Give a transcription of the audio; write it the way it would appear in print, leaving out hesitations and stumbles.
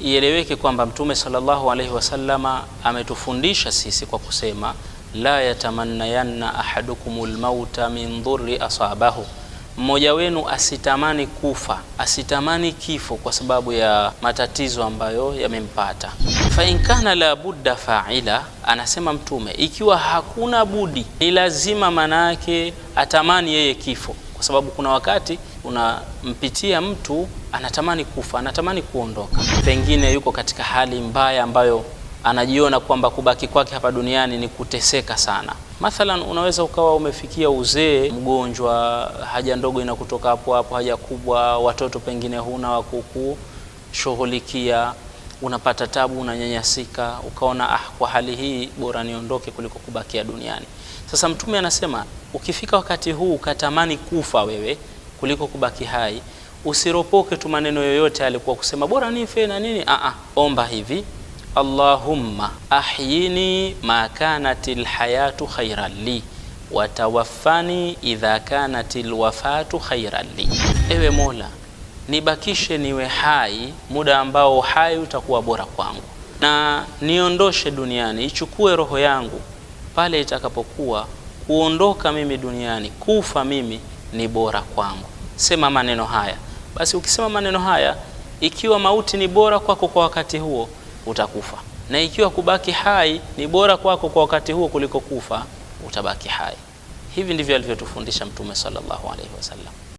Ieleweke kwamba Mtume sallallahu alaihi wasallama ametufundisha sisi kwa kusema la yatamannayanna ahadukumul mauta min dhurri asabahu, mmoja wenu asitamani kufa, asitamani kifo kwa sababu ya matatizo ambayo yamempata. Fa in kana la budda fa'ila, anasema Mtume, ikiwa hakuna budi, ni lazima manake atamani yeye kifo, kwa sababu kuna wakati unampitia mtu anatamani kufa, anatamani kuondoka, pengine yuko katika hali mbaya ambayo anajiona kwamba kubaki kwake hapa duniani ni kuteseka sana. Mathalan, unaweza ukawa umefikia uzee, mgonjwa, haja ndogo inakutoka hapo hapo, haja kubwa, watoto pengine huna wa kukushughulikia, unapata tabu, unanyanyasika, ukaona kwa hali hii bora niondoke kuliko kubakia duniani. Sasa Mtume anasema ukifika wakati huu ukatamani kufa wewe kuliko kubaki hai, usiropoke tu maneno yoyote alikuwa kusema bora nife na nini. Omba hivi: Allahumma ahyini ma kanatil hayatu khairan li wa tawaffani idha kanatil wafatu khairan li. Ewe Mola, nibakishe niwe hai muda ambao hai utakuwa bora kwangu, na niondoshe duniani, ichukue roho yangu pale itakapokuwa kuondoka mimi duniani, kufa mimi ni bora kwangu. Sema maneno haya. Basi ukisema maneno haya, ikiwa mauti ni bora kwako kwa wakati huo, utakufa, na ikiwa kubaki hai ni bora kwako kwa wakati huo kuliko kufa, utabaki hai. Hivi ndivyo alivyotufundisha Mtume sallallahu alaihi wasallam.